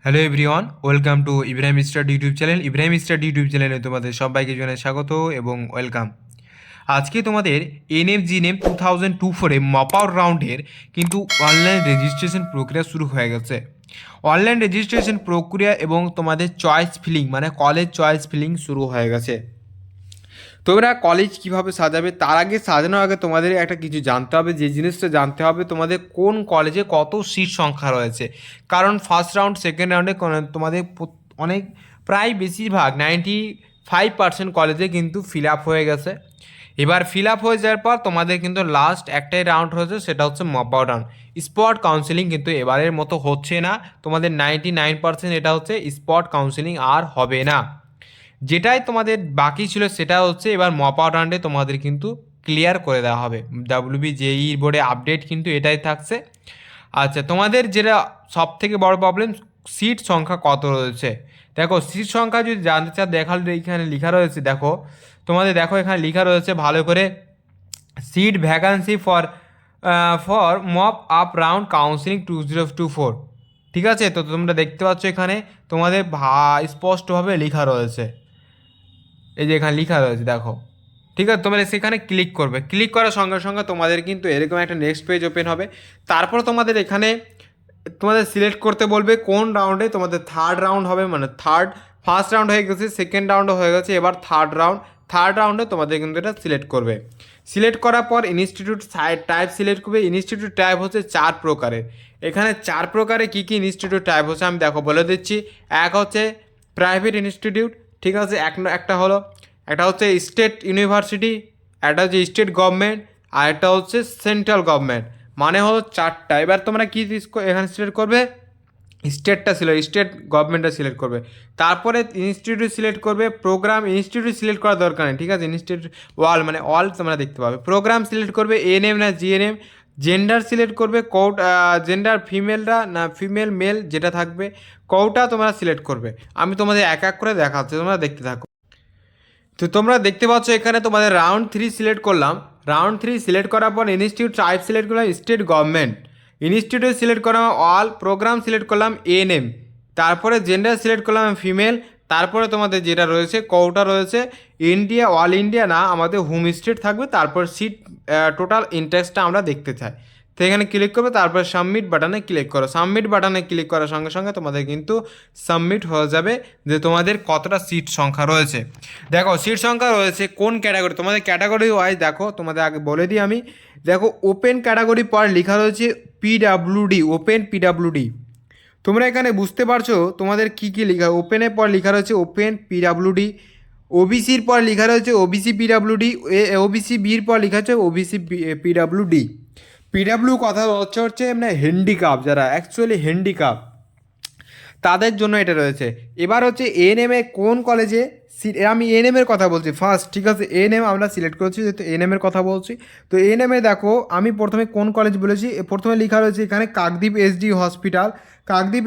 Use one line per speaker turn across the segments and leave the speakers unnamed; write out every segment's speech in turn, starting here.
Hello everyone, welcome to Ibrahim stud YouTube channel. Ibrahim stud YouTube চ্যানেলে তোমাদের সবাইকে জানাই স্বাগত এবং ওয়েলকাম। আজকে তোমাদের এনএফজিএনএম 2024 মপ আউট রাউন্ডের কিন্তু অনলাইন রেজিস্ট্রেশন প্রক্রিয়া শুরু হয়ে গেছে। অনলাইন রেজিস্ট্রেশন প্রক্রিয়া এবং তোমাদের চয়েস ফিলিং মানে কলেজ চয়েস ফিলিং শুরু হয়ে গেছে। তোমরা কলেজ কিভাবে সাজাবে তার আগে সাজানোর আগে তোমাদের একটা কিছু জানতে হবে, যে জিনিসটা জানতে হবে তোমাদের কোন কলেজে কত সিট সংখ্যা রয়েছে। কারণ ফার্স্ট রাউন্ড সেকেন্ড রাউন্ডে তোমাদের অনেক প্রায় বেশিরভাগ 95% কলেজে কিন্তু ফিল আপ হয়ে গেছে। এবার ফিল আপ হয়ে যাওয়ার পর তোমাদের কিন্তু লাস্ট একটাই রাউন্ড হয়েছে, সেটা হচ্ছে mop out round. Spot counselling কিন্তু এবারের মতো হচ্ছে না, তোমাদের 99% এটা হচ্ছে স্পট কাউন্সিলিং আর হবে না। যেটাই তোমাদের বাকি ছিল সেটা হচ্ছে এবার মপ আউট রাউন্ডে তোমাদের কিন্তু ক্লিয়ার করে দেওয়া হবে। WBJEE বোর্ডে আপডেট কিন্তু এটাই থাকছে। আচ্ছা, তোমাদের যেটা সব থেকে বড় প্রবলেম, সিট সংখ্যা কত রয়েছে। দেখো সিট সংখ্যা যদি জানতে চাও, দেখালে এখানে লেখা রয়েছে, দেখো তোমাদের দেখো এখানে লেখা রয়েছে ভালো করে, seat vacancy for mop up round counselling 2024। ঠিক আছে, তো তোমরা দেখতে পাচ্ছ এখানে তোমাদের স্পষ্টভাবে লেখা রয়েছে, এই যে এখানে লেখা রয়েছে দেখো। ঠিক আছে, তোমরা সেখানে ক্লিক করবে, ক্লিক করার সঙ্গে সঙ্গে তোমাদের কিন্তু এরকম একটা নেক্সট পেজ ওপেন হবে। তারপর তোমাদের এখানে তোমাদের সিলেক্ট করতে বলবে কোন রাউন্ডে তোমাদের থার্ড রাউন্ড হবে, মানে ফার্স্ট রাউন্ড হয়ে গেছে, সেকেন্ড রাউন্ডও হয়ে গেছে, এবার থার্ড রাউন্ডে তোমাদের কিন্তু এটা সিলেক্ট করবে। সিলেক্ট করার পর ইনস্টিটিউট টাইপ সিলেক্ট করবে। ইনস্টিটিউট টাইপ হচ্ছে 4 প্রকারের। এখানে 4 প্রকারে কী কী ইনস্টিটিউট টাইপ হচ্ছে আমি দেখো বলে দিচ্ছি। এক হচ্ছে প্রাইভেট ইনস্টিটিউট, ঠিক আছে, একটা হচ্ছে স্টেট ইউনিভার্সিটি, একটা হচ্ছে স্টেট গভর্নমেন্ট, আর একটা হচ্ছে সেন্ট্রাল গভর্নমেন্ট। মানে হলো 4টা। এবার তোমরা কী এখানে সিলেক্ট করবে, স্টেট গভর্নমেন্টটা সিলেক্ট করবে। তারপরে ইনস্টিটিউট সিলেক্ট করবে। প্রোগ্রাম ইনস্টিটিউট সিলেক্ট করার দরকার নেই, ঠিক আছে, ইনস্টিটিউট অল তোমরা দেখতে পাবে। প্রোগ্রাম সিলেক্ট করবে, এএনএম না জিএনএম। জেন্ডার সিলেক্ট করবে, জেন্ডার ফিমেলরা না ফিমেল মেল যেটা থাকবে। কোটা তোমরা সিলেক্ট করবে। আমি তোমাদের এক এক করে দেখাচ্ছি, তোমরা দেখতে থাকো। তো তোমরা দেখতে পাচ্ছ এখানে তোমাদের রাউন্ড 3 সিলেক্ট করলাম। রাউন্ড 3 সিলেক্ট করার পর ইনস্টিটিউট টাইপ সিলেক্ট করলাম স্টেট গভর্নমেন্ট। ইনস্টিটিউট সিলেক্ট করলাম অল। প্রোগ্রাম সিলেক্ট করলাম এএনএম। তারপরে জেন্ডার সিলেক্ট করলাম ফিমেল। তারপরে তোমাদের যেটা রয়েছে কোটা রয়েছে ইন্ডিয়া, অল ইন্ডিয়া না, আমাদের হোম স্টেট থাকবে। তারপর সিট টোটাল ইন্টারেস্টটা আমরা দেখতে চাই, তো এখানে ক্লিক করবে। তারপর সাবমিট বাটনে ক্লিক করো। সাবমিট বাটনে ক্লিক করার সঙ্গে সঙ্গে তোমাদের কিন্তু সাবমিট হয়ে যাবে যে তোমাদের কতটা সিট সংখ্যা রয়েছে। দেখো সিট সংখ্যা রয়েছে কোন ক্যাটাগরি, তোমাদের ক্যাটাগরি ওয়াইজ দেখো, তোমাদের আগে বলে দিই আমি। দেখো ওপেন ক্যাটাগরি পর লেখা রয়েছে পিডাব্লিউডি, ওপেন পিডাব্লিউডি। তোমরা এখানে বুঝতে পারছো তোমাদের কী কী লেখা। ওপেনের পর লেখা রয়েছে ওপেন পিডাব্লিউডি। ওবিসির পর লেখা রয়েছে ওবিসি পিডাব্লিউডি। ওবিসি বির পর লেখা হচ্ছে ওবিসি পিডাব্লিউডি। পিডাব্লিউ কথা হচ্ছে মানে হ্যান্ডিক্যাপ, যারা অ্যাকচুয়ালি হ্যান্ডিক্যাপ তাদের জন্য এটা রয়েছে। এবার হচ্ছে এএনএমে কোন কলেজে সিট, আমি এএনএমের কথা বলছি ফার্স্ট, ঠিক আছে, এএনএম আমরা সিলেক্ট করেছি যেহেতু এএনএমের কথা বলছি। তো এএনএমে দেখো আমি প্রথমে কোন কলেজ বলেছি, প্রথমে লেখা রয়েছে এখানে Kakdwip SD hospital. Kakdwip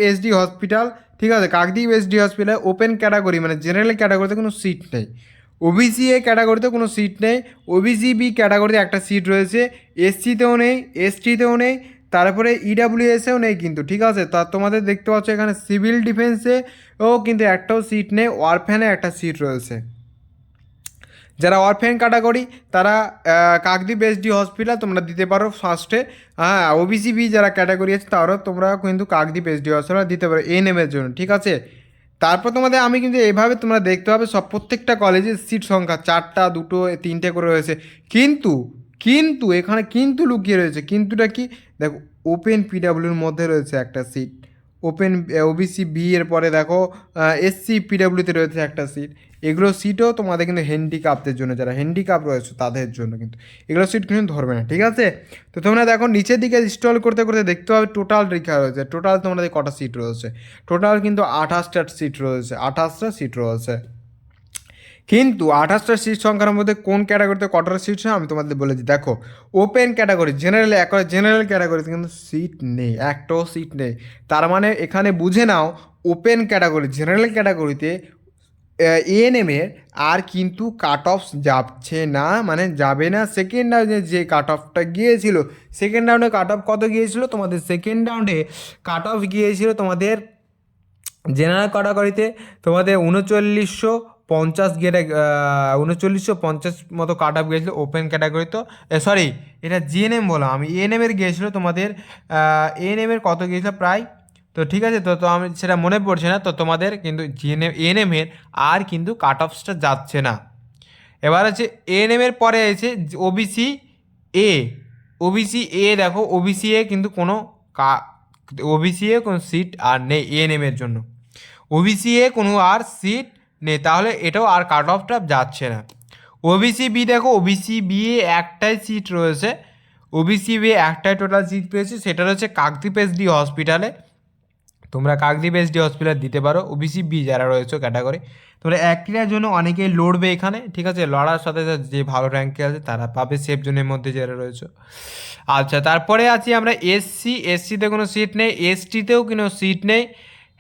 SD hospital, ঠিক আছে, Kakdwip SD hospital. Open category মানে জেনারেল ক্যাটাগরিতে কোনো সিট নেই। ওবিসি এ ক্যাটাগরিতে কোনো সিট নেই। ওবিসি বি ক্যাটাগরিতে একটা সিট রয়েছে। এসসিতেও নেই, এসটিতেও নেই, তারপরে ইডাব্লিউএসেও নেই কিন্তু, ঠিক আছে। তা তোমাদের দেখতে পাচ্ছ এখানে সিভিল ডিফেন্সেও কিন্তু একটাও সিট নেই। ওয়ারফ্যানে একটা সিট রয়েছে। যারা অরফ্যান ক্যাটাগরি তারা কাকদ্বীপ এসডি হসপিটাল তোমরা দিতে পারো ফার্স্টে। হ্যাঁ, ওবিসি বি যারা ক্যাটাগরি আছে তারাও তোমরা কিন্তু কাকদ্বীপ এসডি হসপিটাল দিতে পারো এএনএমের জন্য, ঠিক আছে। তারপর তোমাদের আমি কিন্তু এভাবে তোমরা দেখতে পাবে সব প্রত্যেকটা কলেজের সিট সংখ্যা 4টা 2টো 3টে করে রয়েছে। কিন্তু কিন্তু এখানে কিন্তু লুকিয়ে রয়েছে। কিন্তুটা কি, দেখো ওপেন পিডাব্লিউর মধ্যে রয়েছে একটা সিট। ওপেন ওবিসি বি এর পরে দেখো এসসি পিডাব্লিউতে রয়েছে একটা সিট। এগুলো সিটও তোমাদের কিন্তু হ্যান্ডিক্যাপদের জন্য, যারা হ্যান্ডিক্যাপ রয়েছে তাদের জন্য কিন্তু এগুলো সিট কিন্তু ধরবে না, ঠিক আছে। তো তোমরা দেখো নিচের দিকে ইনস্টল করতে করতে দেখতে পাবে টোটাল লেখা রয়েছে। টোটাল তোমাদের কটা সিট রয়েছে, টোটাল কিন্তু 28টা সিট রয়েছে, 28টা সিট রয়েছে। কিন্তু 28টা সিট সংখ্যার মধ্যে কোন ক্যাটাগরিতে কতটা সিট হয় আমি তোমাদের বলে দিই। দেখো ওপেন ক্যাটাগরি জেনারেল ক্যাটাগরিতে কিন্তু সিট নেই, একটাও সিট নেই। তার মানে এখানে বুঝে নাও ওপেন ক্যাটাগরি জেনারেল ক্যাটাগরিতে
এএনএমের আর কিন্তু কাট অফ যাচ্ছে না, মানে যাবে না। সেকেন্ড রাউন্ডে যে কাট অফটা গিয়েছিল, সেকেন্ড রাউন্ডে কাট অফ কত গিয়েছিল তোমাদের? সেকেন্ড রাউন্ডে কাট অফ গিয়েছিল তোমাদের জেনারেল ক্যাটাগরিতে তোমাদের 3950 গেটে, 3950 মতো কাট অফ গিয়েছিলো ওপেন ক্যাটাগরিতে। সরি, এটা জিএনএম বললাম আমি, এএনএমের গিয়েছিলো তোমাদের, এএনএমের কত গিয়েছিলো প্রায়, তো ঠিক আছে, তো আমি সেটা মনে পড়ছে না। তো তোমাদের কিন্তু জিএনএম এএনএমের আর কিন্তু কাট অফসটা যাচ্ছে না। এবার হচ্ছে এএনএমের পরে আছে ওবিসি এ। ওবিসি এ দেখো, ওবিসি এ কিন্তু কোনো ওবিসি এ কোনো সিট আর নেই এএনএমের জন্য। ওবিসি এ কোনো আর সিট নেই, তাহলে এটাও আর কাট অফটা যাচ্ছে না। ওবিসি বি দেখো, ওবিসি বি এ একটাই সিট রয়েছে, ওবিসি বি একটাই টোটাল সিট পেয়েছে, সেটা রয়েছে কাকদ্বীপ এসডি হসপিটালে। তোমরা কাকদ্বীপ এসডি হসপিটাল দিতে পারো। ওবিসি বি যারা রয়েছে ক্যাটাগরি, তোমরা একটির জন্য অনেকেই লড়বে এখানে, ঠিক আছে, লড়ার সাথে সাথে যে ভালো র্যাঙ্কে আছে তারা পাবে সেফ জোনের মধ্যে যারা রয়েছে। আচ্ছা, তারপরে আছি আমরা এসসি। এসসিতে কোনো সিট নেই, এসটিতেও কোনো সিট নেই,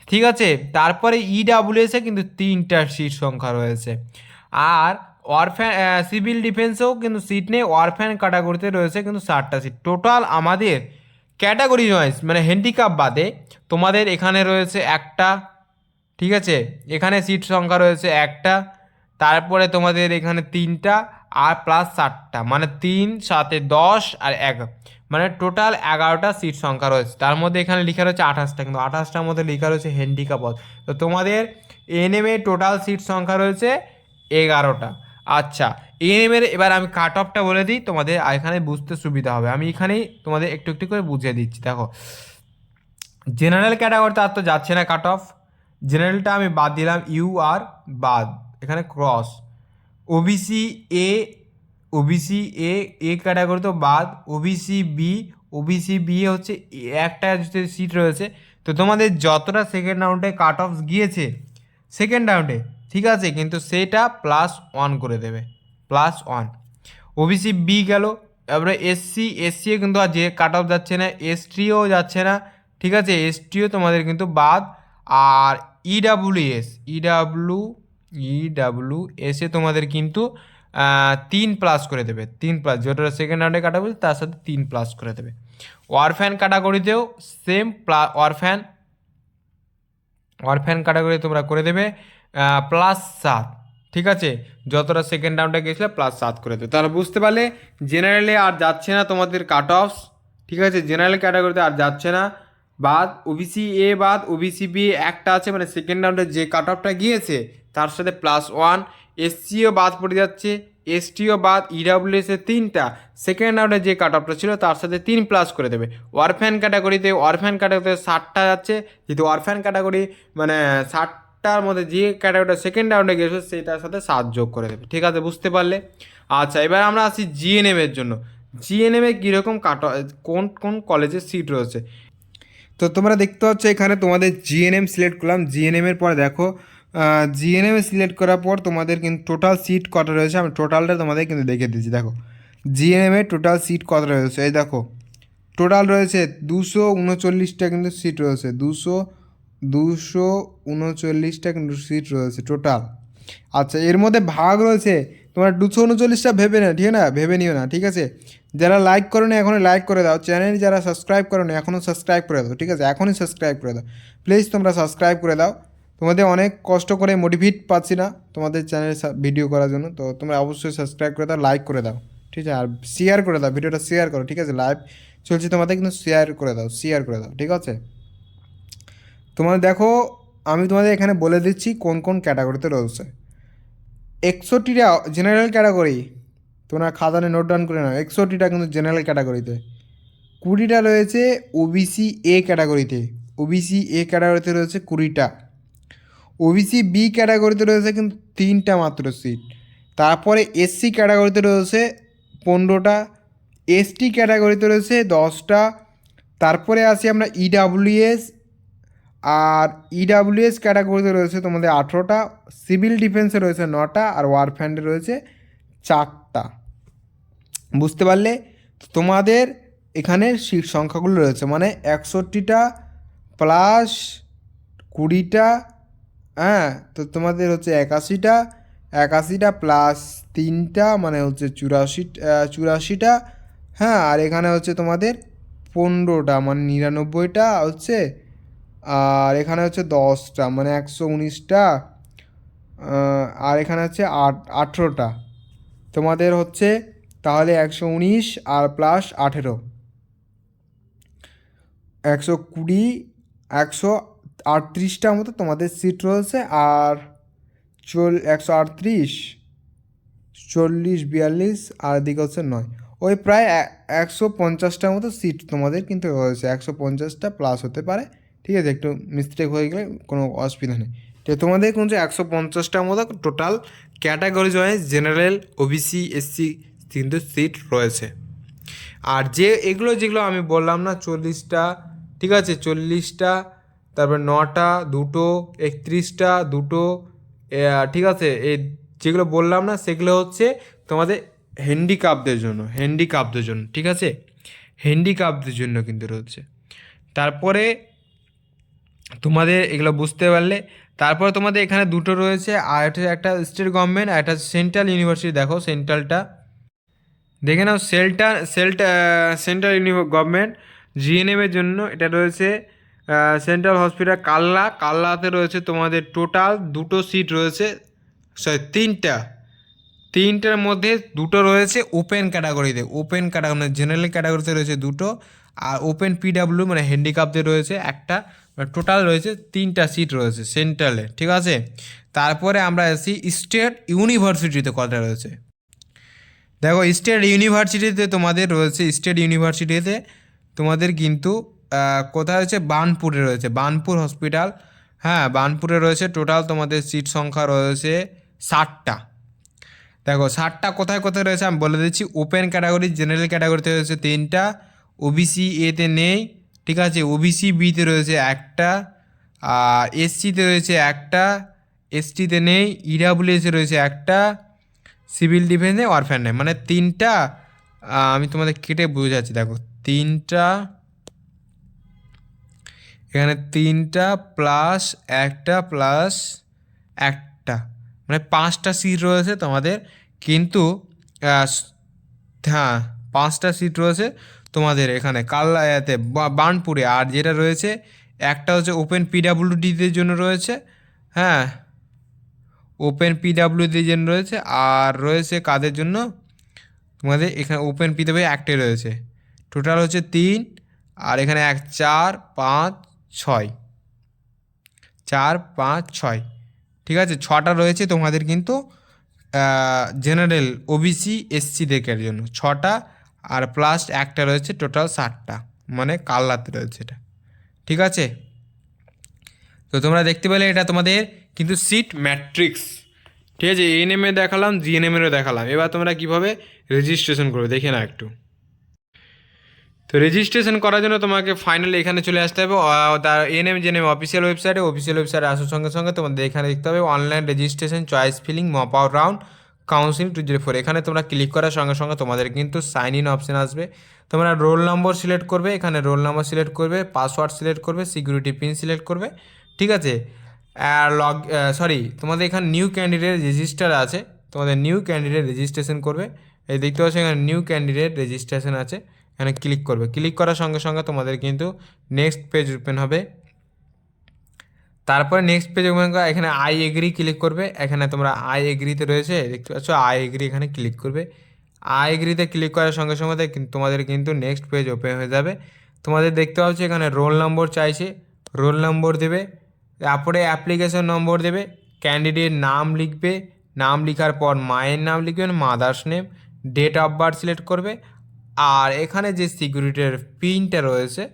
ঠিক আছে। তারপরে ইডাব্লিউএসে কিন্তু 3টা সিট সংখ্যা রয়েছে। আর অরফ্যান সিভিল ডিফেন্সেও কিন্তু সিট নেই, অরফ্যান ক্যাটাগরিতে রয়েছে কিন্তু 60টা সিট। টোটাল আমাদের ক্যাটাগরি ওয়াইজ মানে হ্যান্ডিক্যাপ বাদে তোমাদের এখানে রয়েছে একটা, ঠিক আছে, এখানে সিট সংখ্যা রয়েছে একটা, তারপরে তোমাদের এখানে 3টা আর প্লাস 7টা, মানে 3 7 10 আর 11, মানে টোটাল 11টা সিট সংখ্যা রয়েছে। তার মধ্যে এখানে লেখা রয়েছে 28টা, কিন্তু 28টার মধ্যে লেখা রয়েছে হ্যান্ডিক্যাপ। তো তোমাদের এএনএমে টোটাল সিট সংখ্যা রয়েছে 11টা। আচ্ছা, এএনএমের এবার আমি কাট অফটা বলে দিই তোমাদের, এখানে বুঝতে সুবিধা হবে। আমি এখানেই তোমাদের একটু একটু করে বুঝিয়ে দিচ্ছি। দেখো, জেনারেল ক্যাটাগরিতে আর তো যাচ্ছে না কাট অফ, জেনারেলটা আমি বাদ দিলাম, ইউ আর বাদ, এখানে cross. OBC A, OBC A, A category তো বাদ। ওবিসি বি, ওবিসি বি হচ্ছে একটা যদি সিট রয়েছে। তো তোমাদের যতটা সেকেন্ড রাউন্ডে কাট অফ গিয়েছে সেকেন্ড রাউন্ডে, ঠিক আছে, কিন্তু সেটা +1 করে দেবে, +1। ওবিসি বি গেল। তারপরে এসসি, এসসিও কিন্তু আর যে কাট অফ যাচ্ছে না, এসটিও যাচ্ছে না, ঠিক আছে, এসটিও তোমাদের কিন্তু বাদ। আর ইডাব্লিউএস, ইডাব্লিউএসে তোমাদের কিন্তু 3+ করে দেবে, 3+, যেটা সেকেন্ড রাউন্ডে কাটা বলছে তার সাথে 3+ করে দেবে। অরফ্যান ক্যাটাগরিতেও সেম, অরফ্যান, অরফ্যান ক্যাটাগরি তোমরা করে দেবে +7, ঠিক আছে, যতটা সেকেন্ড রাউন্ডে গেছিলো +7 করে দেবে। তাহলে বুঝতে পারলে জেনারেলে আর যাচ্ছে না তোমাদের কাট অফস, ঠিক আছে, জেনারেল ক্যাটাগরিতে আর যাচ্ছে না, বাদ। ওবিসি এ বাদ, ওবিসি বি একটা আছে, মানে সেকেন্ড রাউন্ডে যে কাট অফটা গিয়েছে তার সাথে +1। এসসিও বাদ পড়ে যাচ্ছে, এসটিও বাদ, ইডাব্লিউএসে 3টা, সেকেন্ড রাউন্ডে যে কাট অফটা ছিল তার সাথে 3+ করে দেবে। অরফ্যান ক্যাটাগরিতে, অরফ্যান ক্যাটাগরিতে 60টা যাচ্ছে, যেহেতু অরফ্যান ক্যাটাগরি মানে 60টার মধ্যে যে ক্যাটাগরিটা সেকেন্ড রাউন্ডে গিয়েছে সেটার সাথে 7 যোগ করে দেবে, ঠিক আছে, বুঝতে পারলে। আচ্ছা, এবার আমরা আসি জিএনএমের জন্য। জিএনএমে কীরকম কোন কোন কলেজের সিট রয়েছে। তো তোমরা দেখতে পাচ্ছ এখানে তোমাদের জিএনএম সিলেক্ট করলাম। জিএনএমের পরে দেখো, জিএনএম সিলেক্ট করার পর তোমাদের কিন্তু টোটাল সিট কত রয়েছে আমি টোটালটা তোমাদের কিন্তু দেখে দিচ্ছি। দেখো, জিএনএমের টোটাল সিট কত রয়েছে, এই দেখো টোটাল রয়েছে 239টা কিন্তু সিট রয়েছে, 239টা কিন্তু সিট রয়েছে টোটাল। আচ্ছা, এর মধ্যে ভাগ রয়েছে তোমার 239টা, ভেবে না, ঠিক না, ভেবে নিও না, ঠিক আছে। যারা লাইক করো না এখনই লাইক করে দাও, চ্যানেল যারা সাবস্ক্রাইব করো না এখনও সাবস্ক্রাইব করে দাও, ঠিক আছে, এখনই সাবস্ক্রাইব করে দাও প্লিজ, তোমরা সাবস্ক্রাইব করে দাও। তোমাদের অনেক কষ্ট করে মোটিভেট পাচ্ছি না তোমাদের চ্যানেলে ভিডিও করার জন্য, তো তোমরা অবশ্যই সাবস্ক্রাইব করে দাও, লাইক করে দাও, ঠিক আছে, আর শেয়ার করে দাও, ভিডিওটা শেয়ার করো, ঠিক আছে, লাইভ চলছে তোমাদের কিন্তু শেয়ার করে দাও, শেয়ার করে দাও, ঠিক আছে। তোমার দেখো, আমি তোমাদের এখানে বলে দিচ্ছি কোন কোন ক্যাটাগরিতে রয়েছে। 61টা জেনারেল ক্যাটাগরি, তোমরা খাতানে নোট ডাউন করে নাও, 61টা কিন্তু জেনারেল ক্যাটাগরিতে। 20টা রয়েছে ওবিসি এ ক্যাটাগরিতে, ওবিসি এ ক্যাটাগরিতে রয়েছে 20টা। ওবিসি বি ক্যাটাগরিতে রয়েছে কিন্তু 3টা মাত্র সিট। তারপরে এসসি ক্যাটাগরিতে রয়েছে 15টা, এসটি ক্যাটাগরিতে রয়েছে 10টা। তারপরে আসি আমরা ইডাব্লিউএস, আর ইডাব্লিউএস ক্যাটাগরিতে রয়েছে তোমাদের 18টা, সিভিল ডিফেন্সে রয়েছে 9টা, আর ওয়ারফ্যান্ডে রয়েছে 4টা। বুঝতে পারলে, তোমাদের এখানে সিট সংখ্যাগুলো রয়েছে, মানে 61টা প্লাস 20টা, হ্যাঁ, তো তোমাদের হচ্ছে 81টা প্লাস 3টা মানে হচ্ছে 84টা। হ্যাঁ, আর এখানে হচ্ছে তোমাদের 15টা মানে 99টা হচ্ছে। আর এখানে হচ্ছে 10টা মানে 119টা। আর এখানে হচ্ছে 18টা তোমাদের হচ্ছে। তাহলে 119 আর প্লাস 18, 120, 138টার মতো তোমাদের সিট রয়েছে। আর 138, 40, 42 আর এদিকে হচ্ছে 9, ওই প্রায় 150টার মতো সিট তোমাদের কিন্তু রয়েছে। 150টা প্লাস হতে পারে, ঠিক আছে, একটু মিস্টেক হয়ে গেলে কোনো অসুবিধা নেই। তো তোমাদের কিন্তু 150টার মতো total category wise general, OBC, SC কিন্তু সিট রয়েছে। আর যেগুলো আমি বললাম না 40টা, ঠিক আছে, 40টা, তারপর 9টা, 2টো, 31টা, 2টো, ঠিক আছে, এই যেগুলো বললাম না সেগুলো হচ্ছে তোমাদের হ্যান্ডিক্যাপদের জন্য, ঠিক আছে, হ্যান্ডিক্যাপদের জন্য কিন্তু রয়েছে। তারপরে তোমাদের এগুলো বুঝতে পারলে, তারপরে তোমাদের এখানে দুটো রয়েছে, আর একটা স্টেট গভর্নমেন্ট আর একটা সেন্ট্রাল ইউনিভার্সিটি। দেখো সেন্ট্রালটা দেখে নাও, সেন্ট্রাল গভর্নমেন্ট জিএনএমের জন্য এটা রয়েছে সেন্ট্রাল হসপিটাল কাল্লাতে রয়েছে তোমাদের টোটাল 2টো সিট রয়েছে, সরি 3টার মধ্যে 2টো রয়েছে ওপেন ক্যাটাগরিতে, মানে জেনারেল ক্যাটাগরিতে রয়েছে 2টো, আর ওপেন পিডাব্লিউ মানে হ্যান্ডিক্যাপদের রয়েছে একটা। টোটাল রয়েছে 3টা সিট রয়েছে সেন্ট্রালে, ঠিক আছে। তারপরে আমরা আসি স্টেট ইউনিভার্সিটিতে কটা রয়েছে। দেখো স্টেট ইউনিভার্সিটিতে তোমাদের কিন্তু কোথায় হচ্ছে বার্নপুরে রয়েছে, বার্নপুর হসপিটাল। হ্যাঁ, বার্নপুরে রয়েছে। টোটাল তোমাদের সিট সংখ্যা রয়েছে 60টা। দেখো 60টা কোথায় কোথায় রয়েছে আমি বলে দিচ্ছি। ওপেন ক্যাটাগরি, জেনারেল ক্যাটাগরিতে রয়েছে 3টা, ওবিসি এতে নেই, ঠিক আছে, ওবিসি বিতে রয়েছে একটা, আর এসসিতে রয়েছে একটা, এসটিতে নেই, ইডাব্লিউএসে রয়েছে একটা, সিভিল ডিফেন্সে অরফ্যান নেই, মানে 3টা। আমি তোমাদের কেটে বোঝাচ্ছি, দেখো 3টা, এখানে 3টা প্লাস একটা প্লাস একটা, মানে 5টা সিট রয়েছে তোমাদের কিন্তু। হ্যাঁ, 5টা সিট রয়েছে তোমাদের এখানে কাল্লাতে বার্নপুরে। আর যেটা রয়েছে একটা হচ্ছে ওপেন পিডাব্লিউডিদের জন্য রয়েছে। হ্যাঁ, ওপেন পিডাব্লিউডির জন্য রয়েছে। আর রয়েছে কাদের জন্য, তোমাদের এখানে ওপেন পিডাব্লিউ একটাই রয়েছে। টোটাল হচ্ছে 3, আর এখানে 1, 4, 5, 6, 4, 5, 6, ঠিক আছে, 6টা রয়েছে তোমাদের কিন্তু জেনারেল, ওবিসি, এসসিদের জন্য 6টা, আর প্লাস একটা রয়েছে, টোটাল 60টা, মানে কাল্লাতে রয়েছে এটা, ঠিক আছে। তো তোমরা দেখতে পেলে এটা তোমাদের কিন্তু সিট ম্যাট্রিক্স, ঠিক আছে। এএনএমে দেখালাম, জিএনএমেরও দেখালাম। এবার তোমরা কীভাবে রেজিস্ট্রেশন করবে দেখে না একটু। তো রেজিস্ট্রেশন করার জন্য তোমাকে ফাইনালি এখানে চলে আসতে হবে তার জিএনএম অফিসিয়াল ওয়েবসাইটে আসার সঙ্গে সঙ্গে তোমাদের এখানে দেখতে হবে online registration choice filling mop out round council 204। এখানে তোমরা ক্লিক করার সঙ্গে সঙ্গে তোমাদের কিন্তু সাইন ইন অপশন আসবে। তোমরা রোল নম্বর সিলেক্ট করবে, এখানে রোল নম্বর সিলেক্ট করবে, পাসওয়ার্ড সিলেক্ট করবে, সিকিউরিটি পিন সিলেক্ট করবে, ঠিক আছে। আর তোমাদের এখানে নিউ ক্যান্ডিডেট রেজিস্টার আছে, তোমাদের নিউ ক্যান্ডিডেট রেজিস্ট্রেশন করবে। এই দেখতে পাচ্ছ এখানে নিউ ক্যান্ডিডেট রেজিস্ট্রেশন আছে, এখানে ক্লিক করবে। ক্লিক করার সঙ্গে সঙ্গে তোমাদের কিন্তু নেক্সট পেজ ওপেন হবে। তারপরে নেক্সট পেজ ওপেন করা, এখানে আই এগ্রি ক্লিক করবে। এখানে তোমরা আই এগ্রিতে রয়েছে, দেখতে পাচ্ছ আই এগ্রি, এখানে ক্লিক করবে। আই এগ্রিতে ক্লিক করার সঙ্গে সঙ্গে তোমাদের কিন্তু নেক্সট পেজ ওপেন হয়ে যাবে। তোমাদের দেখতে পাচ্ছ এখানে রোল নম্বর চাইছে, রোল নম্বর দেবে, তারপরে অ্যাপ্লিকেশন নম্বর দেবে, ক্যান্ডিডেট নাম লিখবে, নাম লেখার পর মায়ের নাম লিখবেন, mother's name, date of birth select করবে। আর এখানে যে সিকিউরিটির পিনটা রয়েছে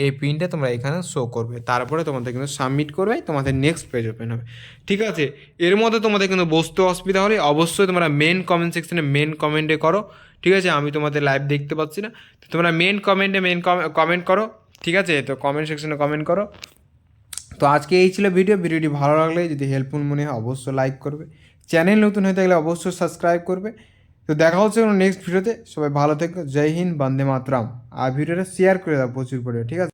এই পিনটা তোমরা এখানে শো করবে। তারপরে তোমাদের কিন্তু সাবমিট করবে, তোমাদের নেক্সট পেজ ওপেন হবে, ঠিক আছে। এর মধ্যে তোমাদের কিন্তু বুঝতে অসুবিধা হলে অবশ্যই তোমরা মেন কমেন্ট সেকশনে কমেন্টে করো, ঠিক আছে। আমি তোমাদের লাইভ দেখতে পাচ্ছি না, তো তোমরা কমেন্ট করো, ঠিক আছে। তো কমেন্ট সেকশনে কমেন্ট করো। তো আজকে এই ছিল ভিডিওটি ভালো লাগলে যদি হেল্পফুল মনে হয় অবশ্যই লাইক করবে, চ্যানেল নতুন হয়ে থাকলে অবশ্যই সাবস্ক্রাইব করবে। তো দেখা হচ্ছে নেক্সট ভিডিওতে, সবাই ভালো থেকো, জয় হিন্দ, বন্দে মাতরম। আর ভিডিওটা শেয়ার করে দাও প্রচুর পরিমাণে, ঠিক আছে।